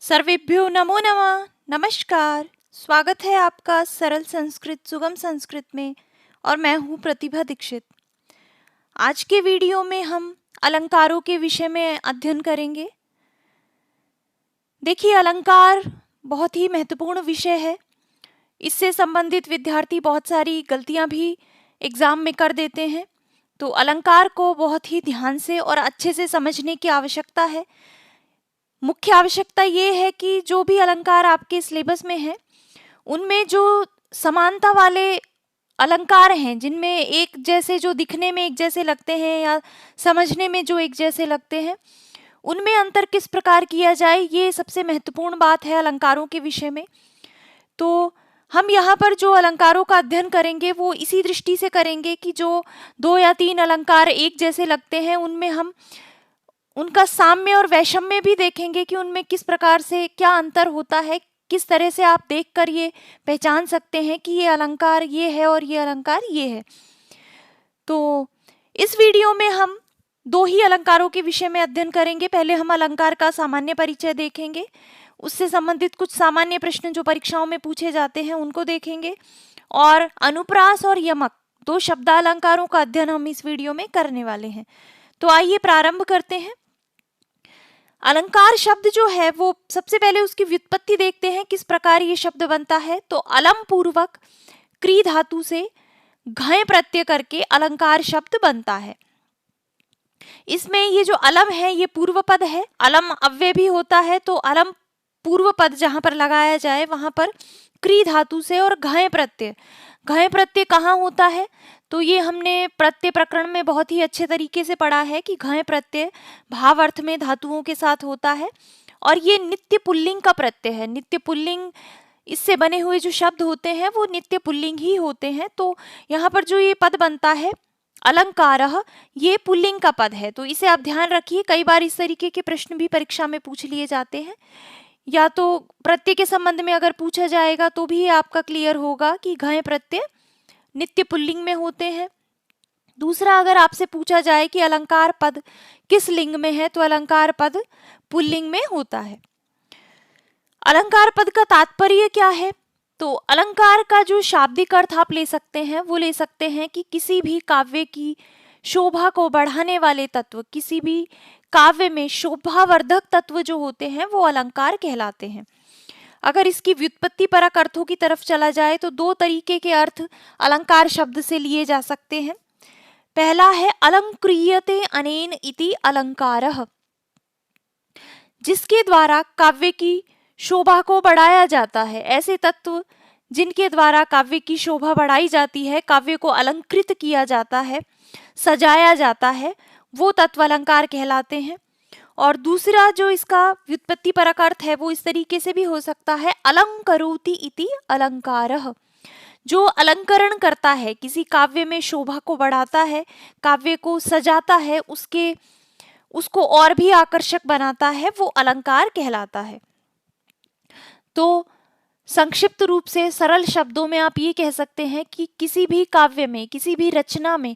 सर्वेभ्यो नमो नमः। नमस्कार, स्वागत है आपका सरल संस्कृत सुगम संस्कृत में और मैं हूँ प्रतिभा दीक्षित। आज के वीडियो में हम अलंकारों के विषय में अध्ययन करेंगे। देखिए, अलंकार बहुत ही महत्वपूर्ण विषय है। इससे संबंधित विद्यार्थी बहुत सारी गलतियाँ भी एग्जाम में कर देते हैं, तो अलंकार को बहुत ही ध्यान से और अच्छे से समझने की आवश्यकता है। मुख्य आवश्यकता ये है कि जो भी अलंकार आपके सिलेबस में है उनमें जो समानता वाले अलंकार हैं, जिनमें एक जैसे, जो दिखने में एक जैसे लगते हैं या समझने में जो एक जैसे लगते हैं, उनमें अंतर किस प्रकार किया जाए, ये सबसे महत्वपूर्ण बात है अलंकारों के विषय में। तो हम यहाँ पर जो अलंकारों का अध्ययन करेंगे वो इसी दृष्टि से करेंगे कि जो 2 या 3 अलंकार एक जैसे लगते हैं उनमें हम उनका साम्य और वैषम्य भी देखेंगे कि उनमें किस प्रकार से क्या अंतर होता है, किस तरह से आप देखकर ये पहचान सकते हैं कि ये अलंकार ये है और ये अलंकार ये है। तो इस वीडियो में हम 2 ही अलंकारों के विषय में अध्ययन करेंगे। पहले हम अलंकार का सामान्य परिचय देखेंगे, उससे संबंधित कुछ सामान्य प्रश्न जो परीक्षाओं में पूछे जाते हैं उनको देखेंगे, और अनुप्रास और यमक 2 शब्दालंकारों का अध्ययन हम इस वीडियो में करने वाले हैं। तो आइए प्रारंभ करते हैं। अलंकार शब्द जो है वो सबसे पहले उसकी व्युत्पत्ति देखते हैं, किस प्रकार ये शब्द बनता है। तो अलम पूर्वक क्री धातु से घय प्रत्यय करके अलंकार शब्द बनता है। इसमें ये जो अलम है ये पूर्व पद है, अलम अव्यय भी होता है, तो अलम पूर्व पद जहां पर लगाया जाए वहां पर क्री धातु से, और घय प्रत्यय कहाँ होता है, तो ये हमने प्रत्यय प्रकरण में बहुत ही अच्छे तरीके से पढ़ा है कि घय प्रत्यय भाव अर्थ में धातुओं के साथ होता है, और ये नित्य पुल्लिंग का प्रत्यय है। नित्य पुल्लिंग, इससे बने हुए जो शब्द होते हैं वो नित्य पुल्लिंग ही होते हैं। तो यहाँ पर जो ये पद बनता है अलंकारः, ये पुल्लिंग का पद है, तो इसे आप ध्यान रखिए। कई बार इस तरीके के प्रश्न भी परीक्षा में पूछ लिए जाते हैं, या तो प्रत्यय के संबंध में अगर पूछा जाएगा तो भी आपका क्लियर होगा कि घय प्रत्यय नित्य पुल्लिंग में होते हैं। दूसरा, अगर आपसे पूछा जाए कि अलंकार पद किस लिंग में है, तो अलंकार पद पुल्लिंग में होता है। अलंकार पद का तात्पर्य क्या है, तो अलंकार का जो शाब्दिक अर्थ आप ले सकते हैं वो ले सकते हैं कि किसी भी काव्य की शोभा को बढ़ाने वाले तत्व, किसी भी काव्य में शोभावर्धक तत्व जो होते हैं वो अलंकार कहलाते हैं। अगर इसकी व्युत्पत्ति परक अर्थों की तरफ चला जाए तो 2 तरीके के अर्थ अलंकार शब्द से लिए जा सकते हैं। पहला है अलंक्रियते अनेन इति अलंकारः, जिसके द्वारा काव्य की शोभा को बढ़ाया जाता है। ऐसे तत्व जिनके द्वारा काव्य की शोभा बढ़ाई जाती है, काव्य को अलंकृत किया जाता है, सजाया जाता है, वो तत्व अलंकार कहलाते हैं। और दूसरा जो इसका व्युत्पत्ति परक अर्थ है वो इस तरीके से भी हो सकता है, अलंकरोति इति अलंकारः, जो अलंकरण करता है, किसी काव्य में शोभा को बढ़ाता है, काव्य को सजाता है, उसको और भी आकर्षक बनाता है, वो अलंकार कहलाता है। तो संक्षिप्त रूप से सरल शब्दों में आप ये कह सकते हैं कि किसी भी काव्य में, किसी भी रचना में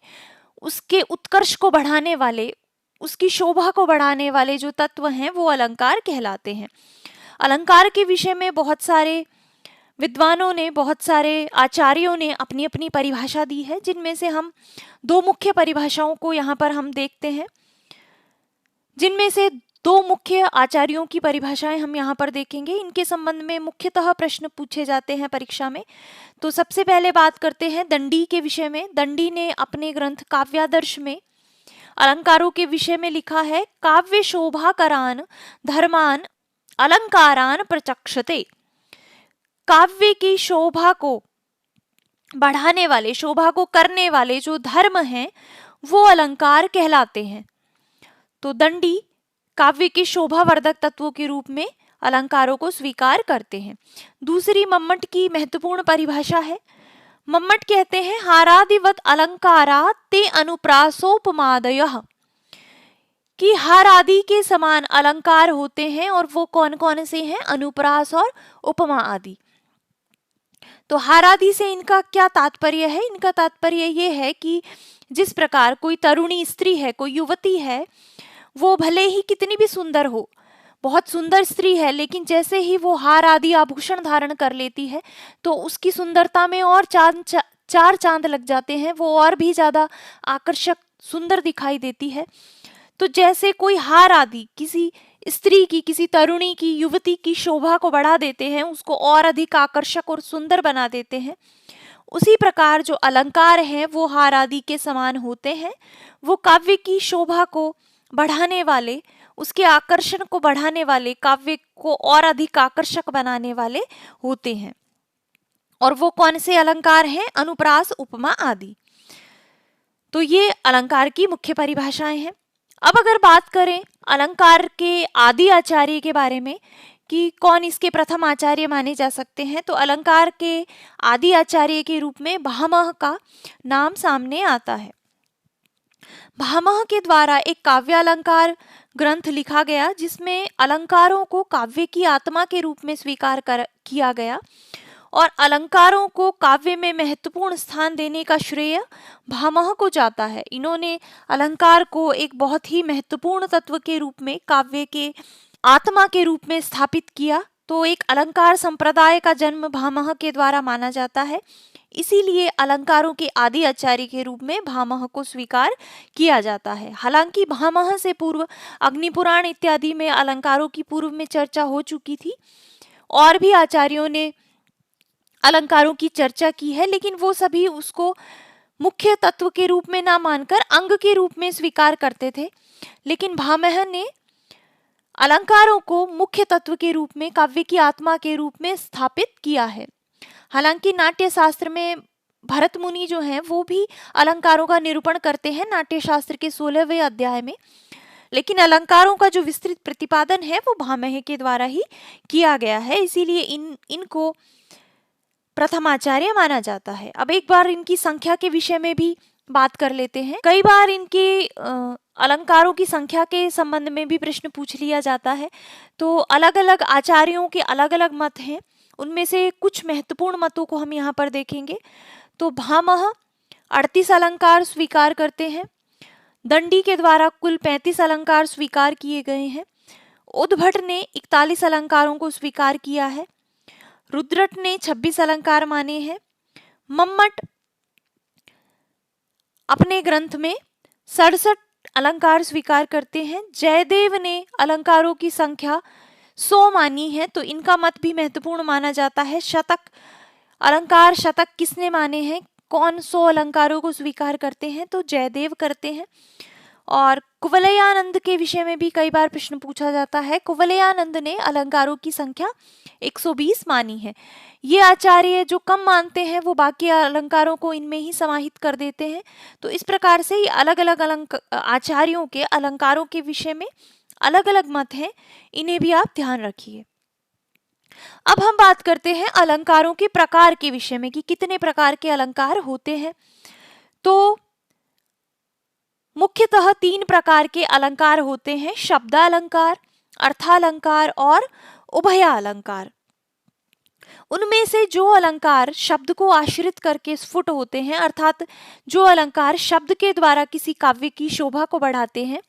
उसके उत्कर्ष को बढ़ाने वाले, उसकी शोभा को बढ़ाने वाले जो तत्व हैं वो अलंकार कहलाते हैं। अलंकार के विषय में बहुत सारे विद्वानों ने, बहुत सारे आचार्यों ने अपनी अपनी परिभाषा दी है, जिनमें से हम 2 मुख्य परिभाषाओं को यहाँ पर हम देखते हैं। जिनमें से 2 मुख्य आचार्यों की परिभाषाएं हम यहाँ पर देखेंगे। इनके संबंध में मुख्यतः प्रश्न पूछे जाते हैं परीक्षा में। तो सबसे पहले बात करते हैं दंडी के विषय में। दंडी ने अपने ग्रंथ काव्यादर्श में अलंकारों के विषय में लिखा है, काव्य शोभाकरान धर्मान अलंकारान प्रचक्षते। काव्य की शोभा को बढ़ाने वाले, शोभा को करने वाले जो धर्म हैं वो अलंकार कहलाते हैं। तो दंडी काव्य की शोभावर्धक तत्वों के रूप में अलंकारों को स्वीकार करते हैं। दूसरी मम्मट की महत्वपूर्ण परिभाषा है। मम्मट कहते हैं, हारादिवत अलंकारा ते अनुप्रासोपमादयः, कि हार आदि के समान अलंकार होते हैं, और वो कौन कौन से हैं, अनुप्रास और उपमा आदि। तो हार आदि से इनका क्या तात्पर्य है, इनका तात्पर्य ये है कि जिस प्रकार कोई तरुणी स्त्री है, कोई युवती है, वो भले ही कितनी भी सुंदर हो, बहुत सुंदर स्त्री है, लेकिन जैसे ही वो हार आदि आभूषण धारण कर लेती है तो उसकी सुंदरता में और चार चांद लग जाते हैं, वो और भी ज्यादा आकर्षक सुंदर दिखाई देती है। तो जैसे कोई हार आदि किसी स्त्री की, किसी तरुणी की, युवती की शोभा को बढ़ा देते हैं, उसको और अधिक आकर्षक और सुंदर बना देते हैं, उसी प्रकार जो अलंकार हैं वो हार आदि के समान होते हैं। वो काव्य की शोभा को बढ़ाने वाले, उसके आकर्षण को बढ़ाने वाले, काव्य को और अधिक आकर्षक बनाने वाले होते हैं। और वो कौन से अलंकार हैं? अनुप्रास, उपमा आदि। तो ये अलंकार की मुख्य परिभाषाएं हैं। अब अगर बात करें अलंकार के आदि आचार्य के बारे में कि कौन इसके प्रथम आचार्य माने जा सकते हैं, तो अलंकार के आदि आचार्य के रूप में भामह का नाम सामने आता है। भामह के द्वारा एक काव्य अलंकार ग्रंथ लिखा गया जिसमें अलंकारों को काव्य की आत्मा के रूप में स्वीकार किया गया और अलंकारों को काव्य में महत्वपूर्ण स्थान देने का श्रेय भामह को जाता है। इन्होंने अलंकार को एक बहुत ही महत्वपूर्ण तत्व के रूप में, काव्य के आत्मा के रूप में स्थापित किया। तो एक अलंकार संप्रदाय का जन्म भामह के द्वारा माना जाता है, इसीलिए अलंकारों के आदि आचार्य के रूप में भामह को स्वीकार किया जाता है। हालांकि भामह से पूर्व अग्निपुराण इत्यादि में अलंकारों की पूर्व में चर्चा हो चुकी थी और भी आचार्यों ने अलंकारों की चर्चा की है, लेकिन वो सभी उसको मुख्य तत्व के रूप में ना मानकर अंग के रूप में स्वीकार करते थे। लेकिन भामह ने अलंकारों को मुख्य तत्व के रूप में, काव्य की आत्मा के रूप में स्थापित किया है। हालांकि नाट्य शास्त्र में भरत मुनि जो हैं वो भी अलंकारों का निरूपण करते हैं नाट्य शास्त्र के 16वें अध्याय में, लेकिन अलंकारों का जो विस्तृत प्रतिपादन है वो भामह के द्वारा ही किया गया है, इसीलिए इनको प्रथम आचार्य माना जाता है। अब एक बार इनकी संख्या के विषय में भी बात कर लेते हैं। कई बार इनके अलंकारों की संख्या के संबंध में भी प्रश्न पूछ लिया जाता है। तो अलग अलग आचार्यों के अलग अलग मत हैं, उनमें से कुछ महत्वपूर्ण मतों को हम यहाँ पर देखेंगे। तो भामह 38 अलंकार स्वीकार करते हैं, दंडी के द्वारा कुल 35 अलंकार स्वीकार किए गए हैं, उद्भट ने 41 अलंकारों को स्वीकार किया है, रुद्रट ने 26 अलंकार माने हैं, मम्मट अपने ग्रंथ में 67 अलंकार स्वीकार करते हैं, जयदेव ने अलंकारों की संख्या 100 मानी है, तो इनका मत भी महत्वपूर्ण माना जाता है। शतक अलंकार, शतक किसने माने हैं, कौन 100 अलंकारों को स्वीकार करते हैं, तो जयदेव करते हैं। और कुवलयानंद के विषय में भी कई बार प्रश्न पूछा जाता है। कुवलयानंद ने अलंकारों की संख्या 120 मानी है। ये आचार्य जो कम मानते हैं वो बाकी अलंकारों को इनमें ही समाहित कर देते हैं। तो इस प्रकार से ही अलग अलग आचार्यों के अलंकारों के विषय में अलग अलग मत हैं, इन्हें भी आप ध्यान रखिए। अब हम बात करते हैं अलंकारों के प्रकार के विषय में कि कितने प्रकार के अलंकार होते हैं। तो मुख्यतः 3 प्रकार के अलंकार होते हैं, शब्दालंकार, अर्थालंकार और उभयालंकार। उनमें से जो अलंकार शब्द को आश्रित करके स्फुट होते हैं, अर्थात जो अलंकार शब्द के द्वारा किसी काव्य की शोभा को बढ़ाते हैं,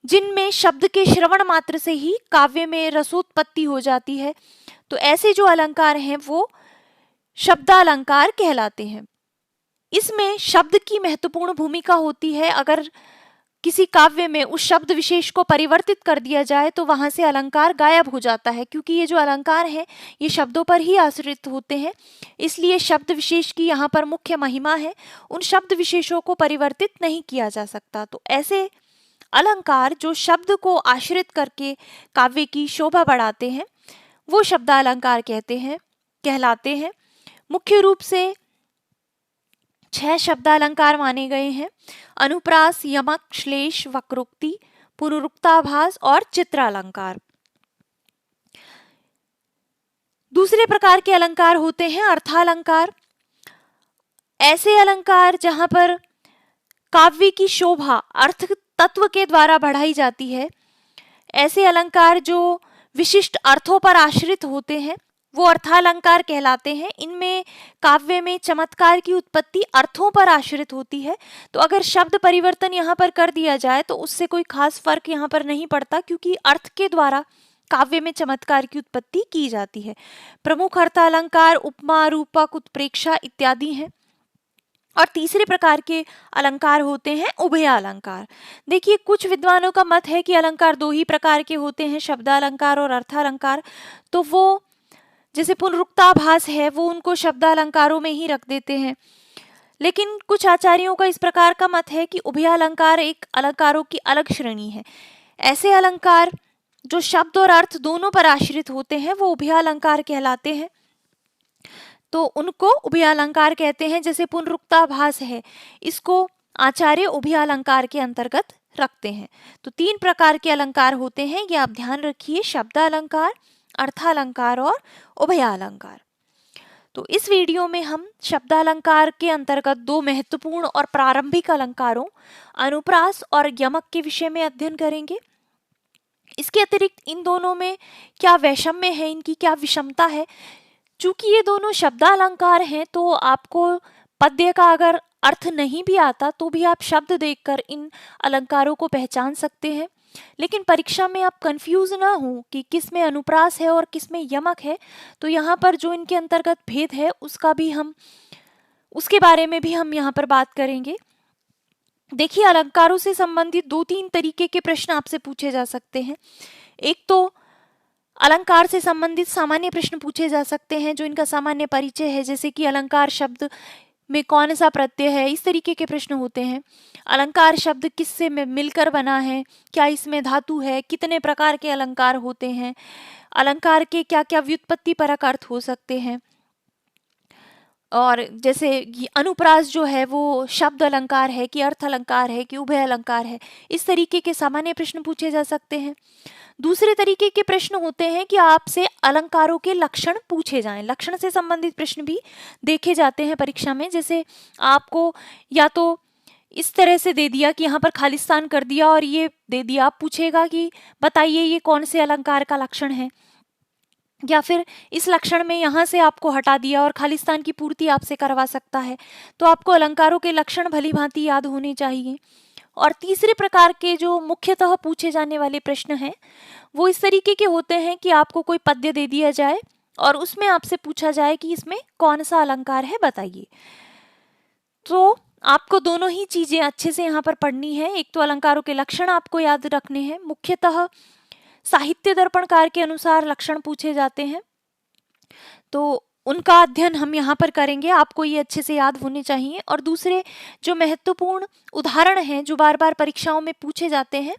जिनमें शब्द के श्रवण मात्र से ही काव्य में रसोत्पत्ति हो जाती है, तो ऐसे जो अलंकार हैं वो शब्दालंकार कहलाते हैं। इसमें शब्द की महत्वपूर्ण भूमिका होती है। अगर किसी काव्य में उस शब्द विशेष को परिवर्तित कर दिया जाए तो वहां से अलंकार गायब हो जाता है, क्योंकि ये जो अलंकार हैं ये शब्दों पर ही आश्रित होते हैं, इसलिए शब्द विशेष की यहाँ पर मुख्य महिमा है, उन शब्द विशेषों को परिवर्तित नहीं किया जा सकता। तो ऐसे अलंकार जो शब्द को आश्रित करके काव्य की शोभा बढ़ाते हैं वो शब्दालंकार कहलाते हैं। मुख्य रूप से 6 शब्दालंकार माने गए हैं, अनुप्रास, यमक, श्लेष, वक्रोक्ति, पुनरुक्ताभास और चित्रालंकार। दूसरे प्रकार के अलंकार होते हैं अर्थालंकार। ऐसे अलंकार जहां पर काव्य की शोभा अर्थ तत्व के द्वारा बढ़ाई जाती है, ऐसे अलंकार जो विशिष्ट अर्थों पर आश्रित होते हैं, वो अर्थालंकार कहलाते हैं। इनमें काव्य में चमत्कार की उत्पत्ति अर्थों पर आश्रित होती है। तो अगर शब्द परिवर्तन यहाँ पर कर दिया जाए तो उससे कोई खास फर्क यहाँ पर नहीं पड़ता, क्योंकि अर्थ के द्वारा काव्य में चमत्कार की उत्पत्ति की जाती है। प्रमुख अर्थालंकार उपमा, रूपक, उत्प्रेक्षा इत्यादि हैं। और तीसरे प्रकार के अलंकार होते हैं उभय अलंकार। देखिए, कुछ विद्वानों का मत है कि अलंकार दो ही प्रकार के होते हैं, शब्दालंकार और अर्थालंकार। तो वो जैसे पुनरुक्ताभास है, वो उनको शब्दालंकारों में ही रख देते हैं। लेकिन कुछ आचार्यों का इस प्रकार का मत है कि उभय अलंकार एक अलंकारों की अलग श्रेणी है। ऐसे अलंकार जो शब्द और अर्थ दोनों पर आश्रित होते हैं वो उभय अलंकार कहलाते हैं। तो उनको उभय अलंकार कहते हैं। जैसे पुनरुक्ताभास है, इसको आचार्य उभय अलंकार के अंतर्गत रखते हैं। तो 3 प्रकार के अलंकार होते हैं, ये आप ध्यान रखिए, शब्दालंकार, अर्थालंकार और उभय अलंकार। तो इस वीडियो में हम शब्दालंकार के अंतर्गत 2 महत्वपूर्ण और प्रारंभिक अलंकारों अनुप्रास और यमक के विषय में अध्ययन करेंगे। इसके अतिरिक्त इन दोनों में क्या वैषम्य है, इनकी क्या विषमता है। चूंकि ये दोनों शब्दालंकार हैं तो आपको पद्य का अगर अर्थ नहीं भी आता तो भी आप शब्द देखकर इन अलंकारों को पहचान सकते हैं। लेकिन परीक्षा में आप कंफ्यूज ना हो कि किस में अनुप्रास है और किस में यमक है, तो यहाँ पर जो इनके अंतर्गत भेद है उसके बारे में भी हम यहाँ पर बात करेंगे। देखिए, अलंकारों से संबंधित 2-3 तरीके के प्रश्न आपसे पूछे जा सकते हैं। एक तो अलंकार से संबंधित सामान्य प्रश्न पूछे जा सकते हैं, जो इनका सामान्य परिचय है, जैसे कि अलंकार शब्द में कौन सा प्रत्यय है, इस तरीके के प्रश्न होते हैं। अलंकार शब्द किससे मिलकर बना है, क्या इसमें धातु है, कितने प्रकार के अलंकार होते हैं, अलंकार के क्या क्या व्युत्पत्ति परक अर्थ हो सकते हैं, और जैसे अनुप्रास जो है वो शब्द अलंकार है कि अर्थ अलंकार है कि उभय अलंकार है, इस तरीके के सामान्य प्रश्न पूछे जा सकते हैं। दूसरे तरीके के प्रश्न होते हैं कि आपसे अलंकारों के लक्षण पूछे जाएं। लक्षण से संबंधित प्रश्न भी देखे जाते हैं परीक्षा में। जैसे आपको या तो इस तरह से दे दिया कि यहाँ पर खालिस्तान कर दिया और ये दे दिया, आप पूछेगा कि बताइए ये कौन से अलंकार का लक्षण है, या फिर इस लक्षण में यहाँ से आपको हटा दिया और खालिस्तान की पूर्ति आपसे करवा सकता है। तो आपको अलंकारों के लक्षण भली भांति याद होने चाहिए। और तीसरे प्रकार के जो मुख्यतः पूछे जाने वाले प्रश्न हैं वो इस तरीके के होते हैं कि आपको कोई पद्य दे दिया जाए और उसमें आपसे पूछा जाए कि इसमें कौन सा अलंकार है, बताइए। तो आपको दोनों ही चीजें अच्छे से यहाँ पर पढ़नी है। एक तो अलंकारों के लक्षण आपको याद रखने हैं, मुख्यतः साहित्य दर्पणकार के अनुसार लक्षण पूछे जाते हैं, तो उनका अध्ययन हम यहाँ पर करेंगे। आपको ये अच्छे से याद होने चाहिए। और दूसरे जो महत्वपूर्ण उदाहरण हैं जो बार बार परीक्षाओं में पूछे जाते हैं,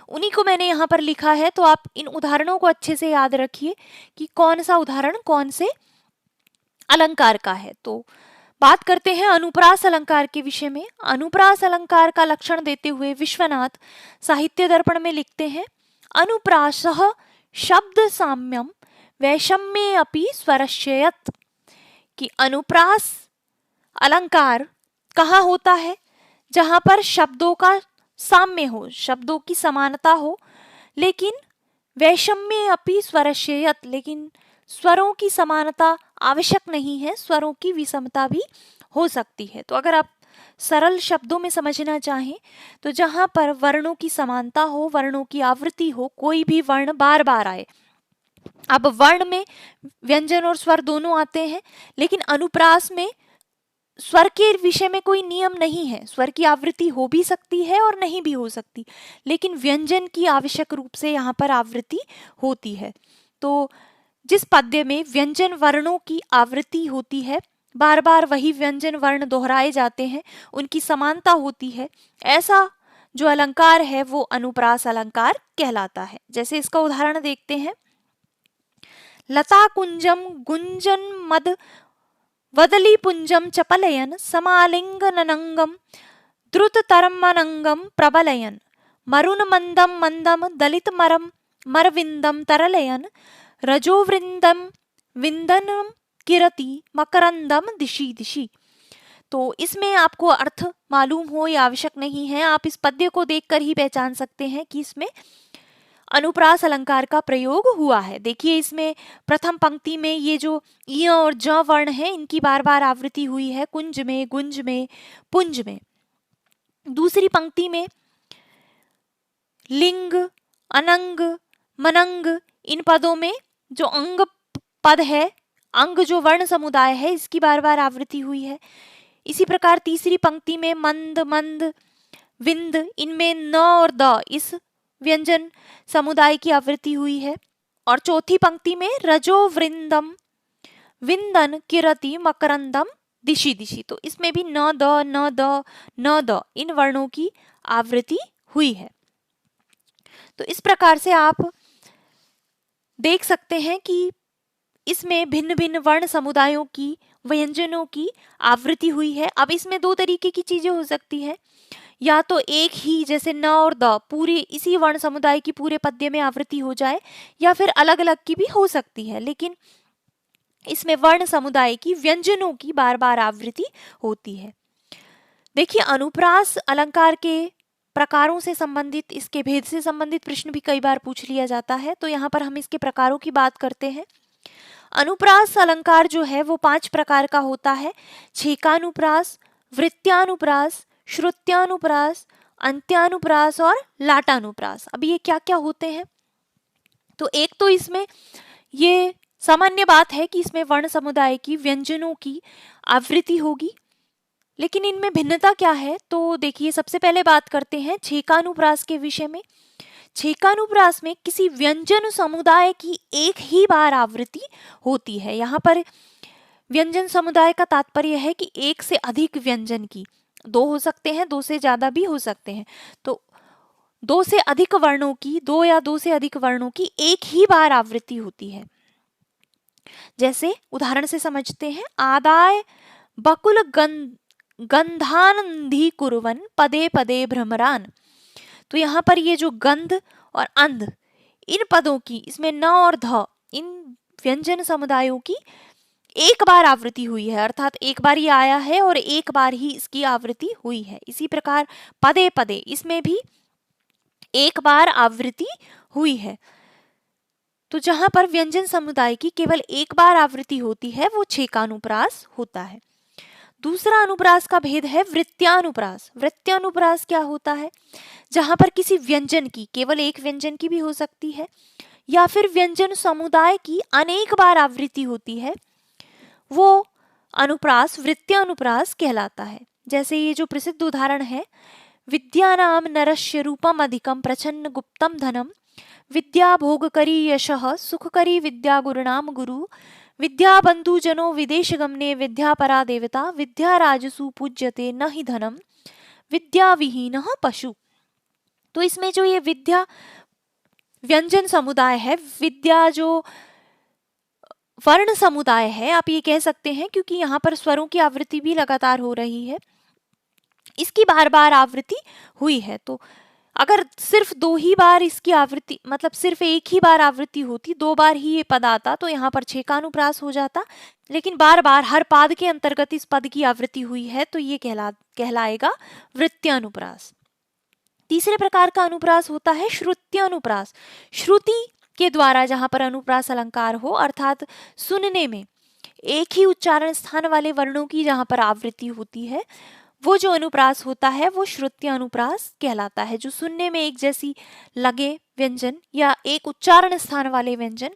उन्हीं को मैंने यहाँ पर लिखा है। तो आप इन उदाहरणों को अच्छे से याद रखिए कि कौन सा उदाहरण कौन से अलंकार का है। तो बात करते हैं अनुप्रास अलंकार के विषय में। अनुप्रास अलंकार का लक्षण देते हुए विश्वनाथ साहित्य दर्पण में लिखते हैं, अनुप्रासः शब्द साम्यम वैषम्ये अपि स्वरस्ययत्, कि अनुप्रास अलंकार कहाँ होता है, जहां पर शब्दों का साम्य हो, शब्दों की समानता हो, लेकिन वैषम्ये अपि स्वरस्ययत्, लेकिन स्वरों की समानता आवश्यक नहीं है, स्वरों की विषमता भी हो सकती है। तो अगर आप सरल शब्दों में समझना चाहें तो जहां पर वर्णों की समानता हो, वर्णों की आवृत्ति हो, कोई भी वर्ण बार बार आए। अब वर्ण में व्यंजन और स्वर दोनों आते हैं, लेकिन अनुप्रास में स्वर के विषय में कोई नियम नहीं है। स्वर की आवृत्ति हो भी सकती है और नहीं भी हो सकती, लेकिन व्यंजन की आवश्यक रूप से यहाँ पर आवृत्ति होती है। तो जिस पद्य में व्यंजन वर्णों की आवृत्ति होती है, बार बार वही व्यंजन वर्ण दोहराए जाते हैं, उनकी समानता होती है, ऐसा जो अलंकार है वो अनुप्रास अलंकार कहलाता है। जैसे इसका उदाहरण देखते हैं, लता कुंजम गुंजन मद वदली पुंजम चपलयन समालिंगननंगम द्रुततरमनंगम प्रबलयन मरुन मंदम मंदम दलित मरम मरविंदम तरलयन रजोवृंदम विंदनम किरति मकरंदम दिशि दिशि। तो इसमें आपको अर्थ मालूम हो या आवश्यक नहीं है, आप इस पद्य को देखकर ही पहचान सकते हैं कि इसमें अनुप्रास अलंकार का प्रयोग हुआ है। देखिए इसमें प्रथम पंक्ति में ये जो य और ज वर्ण है इनकी बार बार आवृत्ति हुई है, कुंज में, गुंज में, पुंज में। दूसरी पंक्ति में लिंग, अनंग, मनंग, इन पदों में जो अंग पद है, अंग जो वर्ण समुदाय है, इसकी बार बार आवृत्ति हुई है। इसी प्रकार तीसरी पंक्ति में मंद, मंद, विंद, इनमें न और द इस व्यंजन समुदाय की आवृत्ति हुई है। और चौथी पंक्ति में रजो वृंदम, विंदन, किरति, मकरंदम, दिशि दिशि, तो इसमें भी न द, न द, न द इन वर्णों की आवृत्ति हुई है। तो इस प्रकार से आप देख सकते हैं कि इसमें भिन्न भिन्न वर्ण समुदायों की व्यंजनों की आवृत्ति हुई है। अब इसमें दो तरीके की चीजें हो सकती है, या तो एक ही जैसे न और द पूरे इसी वर्ण समुदाय की पूरे पद्य में आवृत्ति हो जाए, या फिर अलग अलग की भी हो सकती है, लेकिन इसमें वर्ण समुदाय की व्यंजनों की बार बार आवृत्ति होती है। देखिए अनुप्रास अलंकार के प्रकारों से संबंधित, इसके भेद से संबंधित प्रश्न भी कई बार पूछ लिया जाता है, तो यहाँ पर हम इसके प्रकारों की बात करते हैं। अनुप्रास अलंकार जो है वो 5 प्रकार का होता है। छेकानुप्रास, वृत्त्यानुप्रास, श्रुत्यानुप्रास, अंत्यानुप्रास और लाटानुप्रास। अब ये क्या क्या होते हैं? तो एक तो इसमें ये सामान्य बात है कि इसमें वर्ण समुदाय की व्यंजनों की आवृत्ति होगी, लेकिन इनमें भिन्नता क्या है? तो देखिए सबसे पहले बात करते हैं छेकानुप्रास के विषय में। छेकानुप्रास में किसी व्यंजन समुदाय की एक ही बार आवृत्ति होती है। यहाँ पर व्यंजन समुदाय का तात्पर्य है कि एक से अधिक व्यंजन की, 2 हो सकते हैं, 2 से ज्यादा भी हो सकते हैं, तो 2 से अधिक वर्णों की, 2 या 2 से अधिक वर्णों की एक ही बार आवृत्ति होती है। जैसे उदाहरण से समझते हैं, आदाय बकुल गंधानंधी कुर्वन पदे पदे भ्रमरान। तो यहाँ पर ये जो गंध और अंध इन पदों की, इसमें न और ध इन व्यंजन समुदायों की एक बार आवृत्ति हुई है, अर्थात एक बार ये आया है और एक बार ही इसकी आवृत्ति हुई है। इसी प्रकार पदे पदे, इसमें भी एक बार आवृत्ति हुई है। तो जहां पर व्यंजन समुदाय की केवल एक बार आवृत्ति होती है वो छेकानुप्रास होता है। दूसरा अनुप्रास का भेद है वृत्त्यानुप्रास। वृत्त्यानुप्रास क्या होता है? जहां पर किसी व्यंजन की, केवल एक व्यंजन की भी हो सकती है, या फिर व्यंजन समुदाय की अनेक बार आवृत्ति होती है, वो अनुप्रास वृत्त्यानुप्रास कहलाता है। जैसे ये जो प्रसिद्ध उदाहरण है, विद्यानाम नरस्य रूपम अधिकम प्रच्छन्न गुप्तम धनम, विद्या भोग करी यशः सुख करी विद्या गुरुनाम गुरु, विद्या बंधु जनो विदेश गमने विद्या परा देवता, विद्या राजसु पूज्यते न ही धनम, विद्या विहीन पशु। तो इसमें जो ये विद्या व्यंजन समुदाय है, विद्या जो वर्ण समुदाय है आप ये कह सकते हैं, क्योंकि यहाँ पर स्वरों की आवृत्ति भी लगातार हो रही है, इसकी बार बार आवृत्ति हुई है। तो अगर सिर्फ 2 ही बार इसकी आवृत्ति, मतलब सिर्फ एक ही बार आवृत्ति होती, 2 बार ही ये पद आता, तो यहाँ पर छेकानुप्रास हो जाता, लेकिन बार बार हर पाद के अंतर्गत इस पद की आवृत्ति हुई है, तो ये कहलाएगा वृत्त्यानुप्रास। तीसरे प्रकार का अनुप्रास होता है श्रुत्यानुप्रास। श्रुति के द्वारा जहां पर अनुप्रास अलंकार हो, अर्थात सुनने में एक ही उच्चारण स्थान वाले वर्णों की जहां पर आवृत्ति होती है, वो जो अनुप्रास होता है वो श्रुत्यानुप्रास कहलाता है। जो सुनने में एक जैसी लगे व्यंजन या एक उच्चारण स्थान वाले व्यंजन,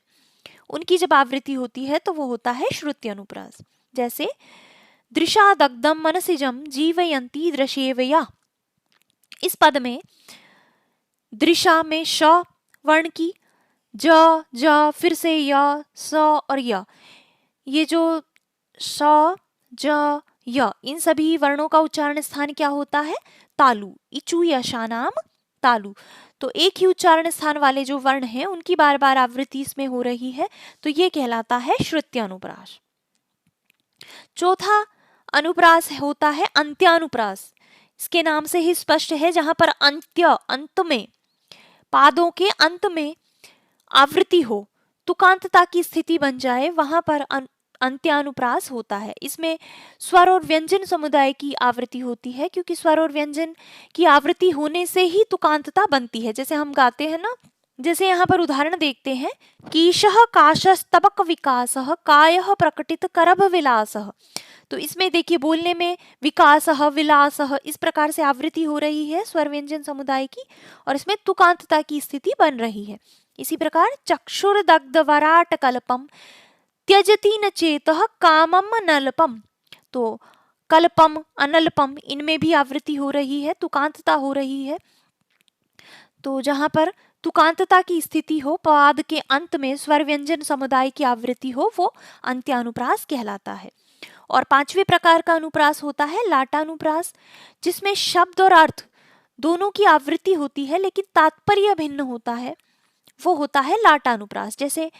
उनकी जब आवृत्ति होती है तो वो होता है श्रुत्यानुप्रास। जैसे दृशा दग्धम मनसिजम जीवयंती दृशेवया, इस पद में दृशा में श वर्ण की, ज फिर से य, स और य, ये जो स ज य, इन सभी वर्णों का उच्चारण स्थान क्या होता है? तालु, इचु यशानाम तालु। तो एक ही उच्चारण स्थान वाले जो वर्ण हैं उनकी बार बार आवृत्ति इसमें हो रही है, तो ये कहलाता है श्रुत्यानुप्रास। चौथा अनुप्रास होता है अंत्यानुप्रास। इसके नाम से ही स्पष्ट है, जहां पर अंत्य, अंत में, पादों के अंत में आवृत्ति हो, तुकांतता की स्थिति बन जाए, वहां पर अंत्यानुप्रास होता है। इसमें स्वर और व्यंजन समुदाय की आवृत्ति होती है, क्योंकि स्वर और व्यंजन की आवृत्ति होने से ही तुकांतता बनती है। जैसे हम गाते हैं ना, जैसे यहाँ पर उदाहरण देखते हैं, कीशः काशस्तबक विकासः कायः प्रकटित करभ विलासः। तो इसमें देखिए बोलने में विकासः विलासः इस प्रकार से आवृत्ति हो रही है स्वर व्यंजन समुदाय की, और इसमें तुकांतता की स्थिति बन रही है। इसी प्रकार चक्षुर्दग्ध वराट कल्पम त्यजति न चेतः कामम अनल्पम। तो कल्पम अनल्पम इनमें भी आवृत्ति हो रही है, तुकांतता हो रही है। तो जहां पर तुकांतता की स्थिति हो, पद के अंत में स्वर व्यंजन समुदाय की आवृत्ति हो, वो अंत्यानुप्रास कहलाता है। और पांचवें प्रकार का अनुप्रास होता है लाटानुप्रास, जिसमें शब्द और अर्थ दोनों की आवृत्ति होती है लेकिन तात्पर्य भिन्न होता है, वो होता है लाटानुप्रास। जैसे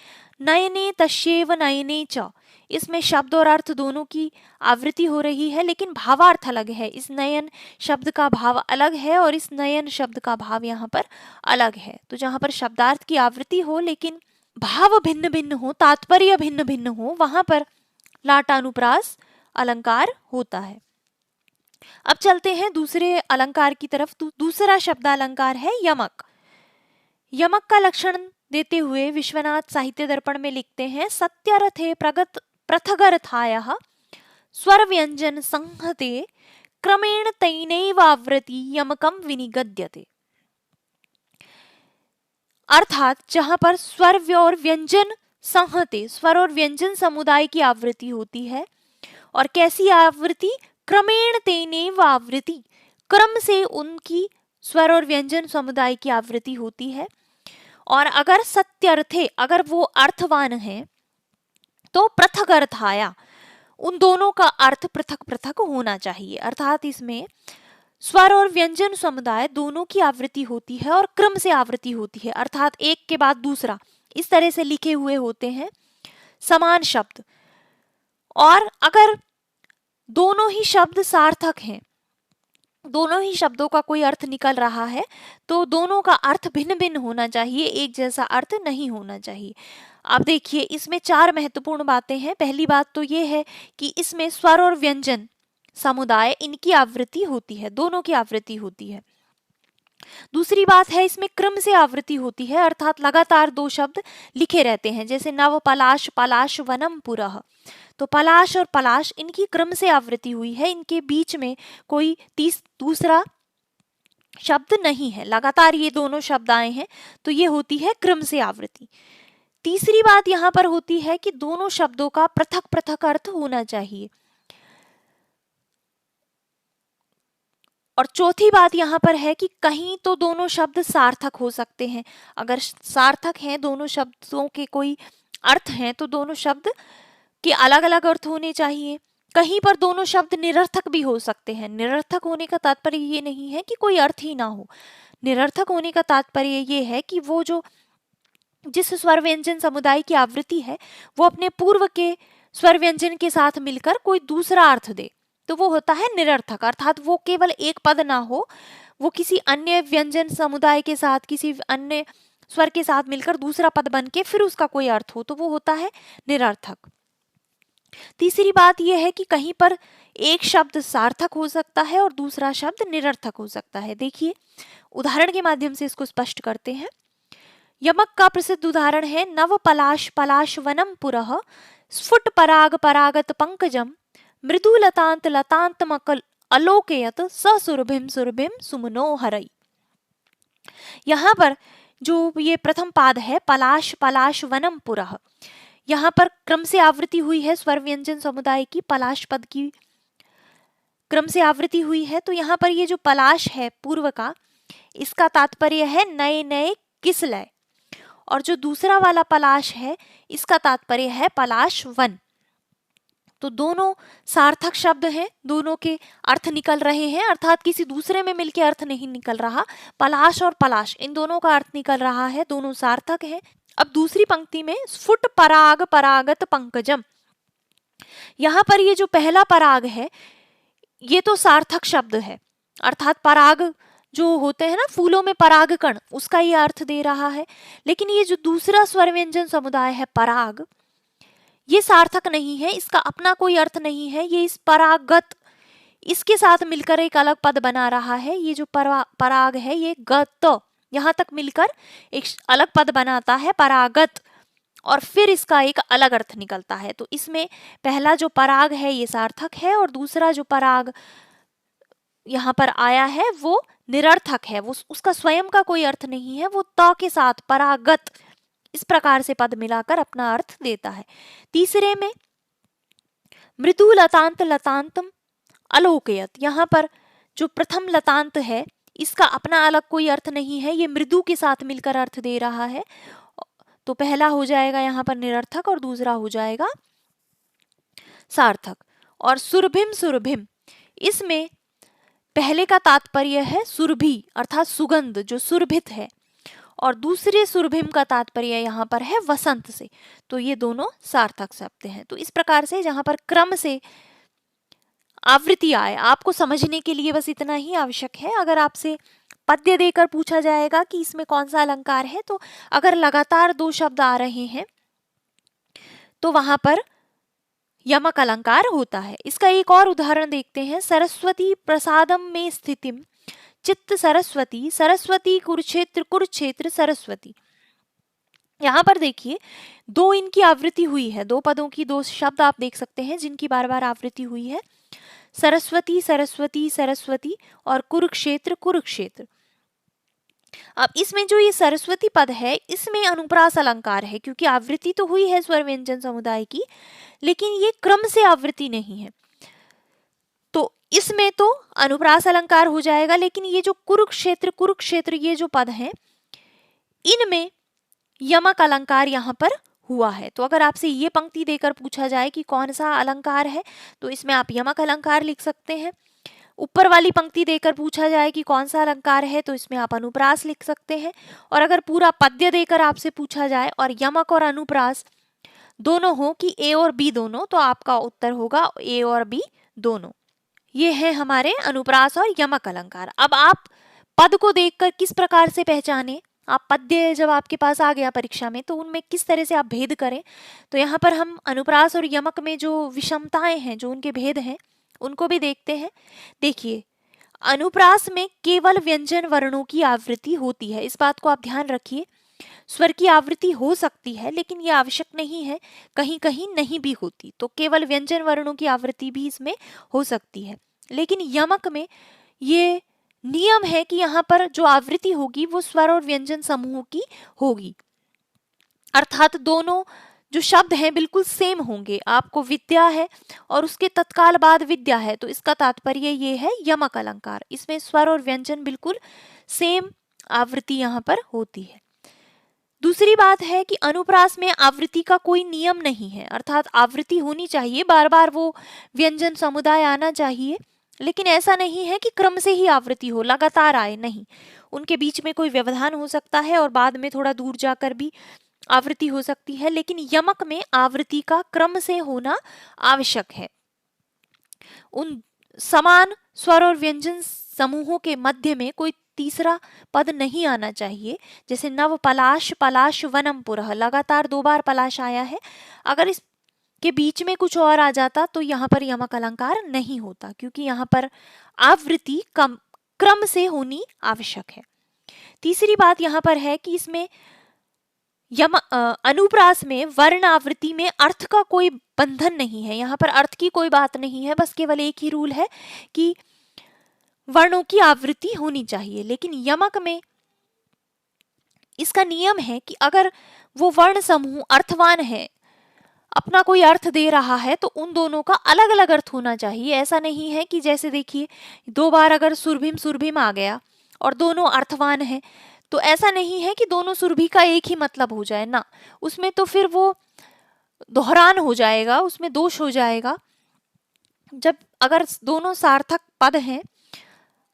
नयने तस्येव नयने च, इसमें शब्द और अर्थ दोनों की आवृत्ति हो रही है लेकिन भावार्थ अलग है। इस नयन शब्द का भाव अलग है और इस नयन शब्द का भाव यहाँ पर अलग है। तो जहाँ पर शब्दार्थ की आवृत्ति हो लेकिन भाव भिन्न भिन्न हो, तात्पर्य भिन्न भिन्न हो, वहां पर लाटानुप्रास अलंकार होता है। अब चलते हैं दूसरे अलंकार की तरफ। दूसरा शब्द अलंकार है यमक। यमक का लक्षण देते हुए विश्वनाथ साहित्य दर्पण में लिखते हैं, सत्यरथे प्रगत प्रथगर्थायः स्वर व्यंजन संहते क्रमेण तैनैवावृति यमकम विनिगद्यते। अर्थात जहां पर स्वर और व्यंजन संहते, स्वर और व्यंजन समुदाय की आवृत्ति होती है, और कैसी आवृत्ति, क्रमेण तैनैवावृति, क्रम से उनकी स्वर और व्यंजन समुदाय की आवृत्ति होती है। और अगर सत्यर्थे, अगर वो अर्थवान है, तो पृथक अर्थाया, उन दोनों का अर्थ पृथक पृथक होना चाहिए। अर्थात इसमें स्वर और व्यंजन समुदाय दोनों की आवृत्ति होती है और क्रम से आवृत्ति होती है, अर्थात एक के बाद दूसरा इस तरह से लिखे हुए होते हैं समान शब्द। और अगर दोनों ही शब्द सार्थक हैं, दोनों ही शब्दों का कोई अर्थ निकल रहा है, तो दोनों का अर्थ भिन्न भिन्न होना चाहिए, एक जैसा अर्थ नहीं होना चाहिए। अब देखिए इसमें चार महत्वपूर्ण बातें हैं। पहली बात तो ये है कि इसमें स्वर और व्यंजन समुदाय इनकी आवृत्ति होती है, दोनों की आवृत्ति होती है। दूसरी बात है इसमें क्रम से आवृत्ति होती है, अर्थात लगातार दो शब्द लिखे रहते हैं, जैसे नव पलाश पलाश वनम पुरः। तो पलाश और पलाश इनकी क्रम से आवृत्ति हुई है, इनके बीच में कोई दूसरा शब्द नहीं है, लगातार ये दोनों शब्द आए हैं, तो ये होती है क्रम से आवृत्ति। तीसरी बात यहाँ पर होती है कि दोनों शब्दों का पृथक पृथक अर्थ होना चाहिए। और चौथी बात यहाँ पर है कि कहीं तो दोनों शब्द सार्थक हो सकते हैं। अगर सार्थक हैं, दोनों शब्दों के कोई अर्थ हैं, तो दोनों शब्द के अलग अलग अर्थ होने चाहिए। कहीं पर दोनों शब्द निरर्थक भी हो सकते हैं। निरर्थक होने का तात्पर्य ये नहीं है कि कोई अर्थ ही ना हो। निरर्थक होने का तात्पर्य ये है कि वो जो जिस स्वर व्यंजन समुदाय की आवृत्ति है, वो अपने पूर्व के स्वर व्यंजन के साथ मिलकर कोई दूसरा अर्थ दे, तो वो होता है निरर्थक। अर्थात वो केवल एक पद ना हो, वो किसी अन्य व्यंजन समुदाय के साथ, किसी अन्य स्वर के साथ मिलकर दूसरा पद बन के फिर उसका कोई अर्थ हो, तो वो होता है निरर्थक। तीसरी बात यह है कि कहीं पर एक शब्द सार्थक हो सकता है और दूसरा शब्द निरर्थक हो सकता है। देखिए उदाहरण के माध्यम से इसको स्पष्ट करते हैं। यमक का प्रसिद्ध उदाहरण है, नव पलाश पलाश वनम पुरः स्फुट पराग परागत पंकजम मृदु लतांत लतांत मकल अलोकयत स सुरभिम सुरभिम सुमनो हरई। यहाँ पर जो ये प्रथम पाद है, पलाश पलाश वनम पुरः, यहाँ पर क्रम से आवृत्ति हुई है स्वर व्यंजन समुदाय की, पलाश पद की क्रम से आवृत्ति हुई है। तो यहाँ पर ये जो पलाश है पूर्व का, इसका तात्पर्य है नए नए किस लय, और जो दूसरा वाला पलाश है इसका तात्पर्य है पलाश वन। तो दोनों सार्थक शब्द हैं, दोनों के अर्थ निकल रहे हैं, अर्थात किसी दूसरे में मिलके अर्थ नहीं निकल रहा। पलाश और पलाश इन दोनों का अर्थ निकल रहा है, दोनों सार्थक हैं। अब दूसरी पंक्ति में स्फुट पराग परागत पंकजम, यहाँ पर ये जो पहला पराग है ये तो सार्थक शब्द है, अर्थात पराग जो होते हैं ना फूलों में परागकण, उसका ये अर्थ दे रहा है। लेकिन ये जो दूसरा स्वर व्यंजन समुदाय है पराग, ये सार्थक नहीं है, इसका अपना कोई अर्थ नहीं है, ये इस परागत इसके साथ मिलकर एक अलग पद बना रहा है। ये जो पराग है ये गत यहाँ तक मिलकर एक अलग पद बनाता है परागत, और फिर इसका एक अलग अर्थ निकलता है। तो इसमें पहला जो पराग है ये सार्थक है, और दूसरा जो पराग यहाँ पर आया है वो निरर्थक है, वो उसका स्वयं का कोई अर्थ नहीं है, वो त के साथ परागत इस प्रकार से पद मिलाकर अपना अर्थ देता है। तीसरे में मृदु लतांत लतांतम अलोकयत, यहाँ पर जो प्रथम लतांत है इसका अपना अलग कोई अर्थ नहीं है, ये मृदु के साथ मिलकर अर्थ दे रहा है। तो पहला हो जाएगा यहाँ पर निरर्थक और दूसरा हो जाएगा सार्थक। और सुरभिम सुरभिम, इसमें पहले का तात्पर्य है सुरभि अर्थात सुगंध जो सुरभित है, और दूसरे सुरभिम का तात्पर्य यहाँ पर है वसंत से। तो ये दोनों सार्थक शब्द हैं। तो इस प्रकार से जहाँ पर क्रम से आवृत्ति आए, आपको समझने के लिए बस इतना ही आवश्यक है। अगर आपसे पद्य देकर पूछा जाएगा कि इसमें कौन सा अलंकार है, तो अगर लगातार दो शब्द आ रहे हैं तो वहां पर यमक अलंकार होता है। इसका एक और उदाहरण देखते हैं। सरस्वती प्रसादम में स्थितिम चित्त सरस्वती, सरस्वती कुरुक्षेत्र कुरुक्षेत्र सरस्वती। यहाँ पर देखिए दो इनकी आवृत्ति हुई है, दो पदों की दो शब्द आप देख सकते हैं जिनकी बार बार आवृत्ति हुई है, सरस्वती सरस्वती सरस्वती और कुरुक्षेत्र कुरुक्षेत्र। अब इसमें जो ये सरस्वती पद है इसमें अनुप्रास अलंकार है, क्योंकि आवृत्ति तो हुई है स्वर व्यंजन समुदाय की, लेकिन ये क्रम से आवृत्ति नहीं है, तो इसमें तो अनुप्रास अलंकार हो जाएगा। लेकिन ये जो कुरुक्षेत्र कुरुक्षेत्र ये जो पद हैं इनमें यमक अलंकार यहाँ पर हुआ है। तो अगर आपसे ये पंक्ति देकर पूछा जाए कि कौन सा अलंकार है, तो इसमें आप यमक अलंकार लिख सकते हैं। ऊपर वाली पंक्ति देकर पूछा जाए कि कौन सा अलंकार है, तो इसमें आप अनुप्रास लिख सकते हैं। और अगर पूरा पद्य देकर आपसे पूछा जाए और यमक और अनुप्रास दोनों हो कि ए और बी दोनों, तो आपका उत्तर होगा ए और बी दोनों। ये है हमारे अनुप्रास और यमक अलंकार। अब आप पद को देखकर किस प्रकार से पहचाने, आप पद्य जब आपके पास आ गया परीक्षा में तो उनमें किस तरह से आप भेद करें, तो यहाँ पर हम अनुप्रास और यमक में जो विषमताएं हैं, जो उनके भेद हैं, उनको भी देखते हैं। देखिए अनुप्रास में केवल व्यंजन वर्णों की आवृत्ति होती है, इस बात को आप ध्यान रखिए। स्वर की आवृत्ति हो सकती है लेकिन ये आवश्यक नहीं है, कहीं कहीं नहीं भी होती, तो केवल व्यंजन वर्णों की आवृत्ति भी इसमें हो सकती है। लेकिन यमक में ये नियम है कि यहाँ पर जो आवृत्ति होगी वो स्वर और व्यंजन समूह की होगी, अर्थात दोनों जो शब्द हैं बिल्कुल सेम होंगे। आपको विद्या है और उसके तत्काल बाद विद्या है, तो इसका तात्पर्य ये है यमक अलंकार, इसमें स्वर और व्यंजन बिल्कुल सेम आवृत्ति यहाँ पर होती है। दूसरी बात है कि अनुप्रास में आवृत्ति का कोई नियम नहीं है, अर्थात आवृत्ति होनी चाहिए, बार बार वो व्यंजन समुदाय आना चाहिए, लेकिन ऐसा नहीं है कि क्रम से ही आवृत्ति हो, लगातार आए, नहीं, उनके बीच में कोई व्यवधान हो सकता है और बाद में थोड़ा दूर जाकर भी आवृत्ति हो सकती है। लेकिन यमक में आवृत्ति का क्रम से होना आवश्यक है। उन समान स्वर और व्यंजन समूहों के मध्य में कोई तीसरा पद नहीं आना चाहिए। जैसे नव पलाश पलाश वनम पुरः, लगातार दो बार पलाश आया है, अगर इस के बीच में कुछ और आ जाता तो यहाँ पर यमक अलंकार नहीं होता, क्योंकि यहाँ पर आवृत्ति क्रम से होनी आवश्यक है। तीसरी बात यहाँ पर है कि इसमें अनुप्रास में वर्ण आवृत्ति में अर्थ का कोई बंधन नहीं है, यहाँ पर अर्थ की कोई बात नहीं है, बस केवल एक ही रूल है कि वर्णों की आवृत्ति होनी चाहिए। लेकिन यमक में इसका नियम है कि अगर वो वर्ण समूह अर्थवान है, अपना कोई अर्थ दे रहा है, तो उन दोनों का अलग अलग अर्थ होना चाहिए। ऐसा नहीं है कि जैसे देखिए दो बार अगर सुरभिम सुरभिम आ गया और दोनों अर्थवान हैं, तो ऐसा नहीं है कि दोनों सुरभि का एक ही मतलब हो जाए ना, उसमें तो फिर वो दोहरान हो जाएगा, उसमें दोष हो जाएगा। जब अगर दोनों सार्थक पद हैं,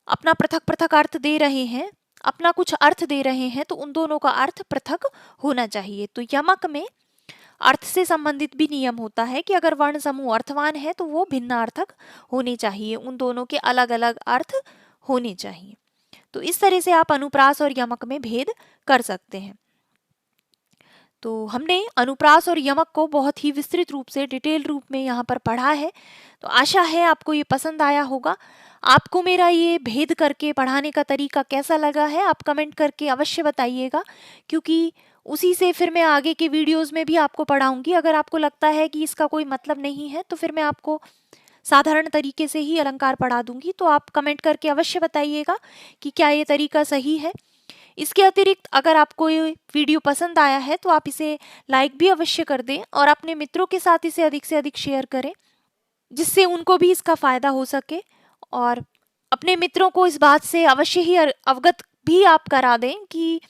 अपना पृथक पृथक अर्थ दे रहे हैं, अपना कुछ अर्थ दे रहे हैं, तो उन दोनों का अर्थ पृथक होना चाहिए। तो यमक में अर्थ से संबंधित भी नियम होता है कि अगर वर्ण समूह अर्थवान है तो वो भिन्नार्थक होने चाहिए, उन दोनों के अलग अलग अर्थ होने चाहिए। तो इस तरह से आप अनुप्रास और यमक में भेद कर सकते हैं। तो हमने अनुप्रास और यमक को बहुत ही विस्तृत रूप से डिटेल रूप में यहाँ पर पढ़ा है, तो आशा है आपको ये पसंद आया होगा। आपको मेरा ये भेद करके पढ़ाने का तरीका कैसा लगा है आप कमेंट करके अवश्य बताइएगा, क्योंकि उसी से फिर मैं आगे के वीडियोस में भी आपको पढ़ाऊंगी। अगर आपको लगता है कि इसका कोई मतलब नहीं है तो फिर मैं आपको साधारण तरीके से ही अलंकार पढ़ा दूंगी। तो आप कमेंट करके अवश्य बताइएगा कि क्या ये तरीका सही है। इसके अतिरिक्त अगर आपको ये वीडियो पसंद आया है तो आप इसे लाइक भी अवश्य कर दें और अपने मित्रों के साथ इसे अधिक से अधिक शेयर करें, जिससे उनको भी इसका फ़ायदा हो सके। और अपने मित्रों को इस बात से अवश्य ही अवगत भी आप करा दें कि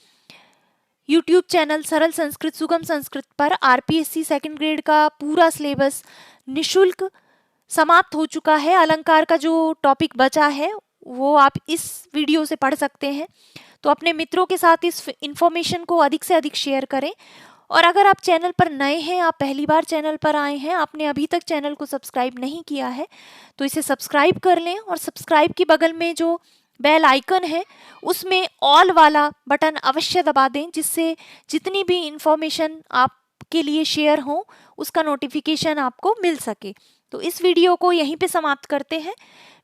यूट्यूब चैनल सरल संस्कृत सुगम संस्कृत पर आरपीएससी सेकंड ग्रेड का पूरा सिलेबस निशुल्क समाप्त हो चुका है। अलंकार का जो टॉपिक बचा है वो आप इस वीडियो से पढ़ सकते हैं। तो अपने मित्रों के साथ इस इन्फॉर्मेशन को अधिक से अधिक शेयर करें। और अगर आप चैनल पर नए हैं, आप पहली बार चैनल पर आए हैं, आपने अभी तक चैनल को सब्सक्राइब नहीं किया है, तो इसे सब्सक्राइब कर लें और सब्सक्राइब के बगल में जो बेल आइकन है उसमें ऑल वाला बटन अवश्य दबा दें, जिससे जितनी भी इंफॉर्मेशन आपके लिए शेयर हो उसका नोटिफिकेशन आपको मिल सके। तो इस वीडियो को यहीं पे समाप्त करते हैं,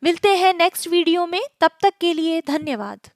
मिलते हैं नेक्स्ट वीडियो में। तब तक के लिए धन्यवाद।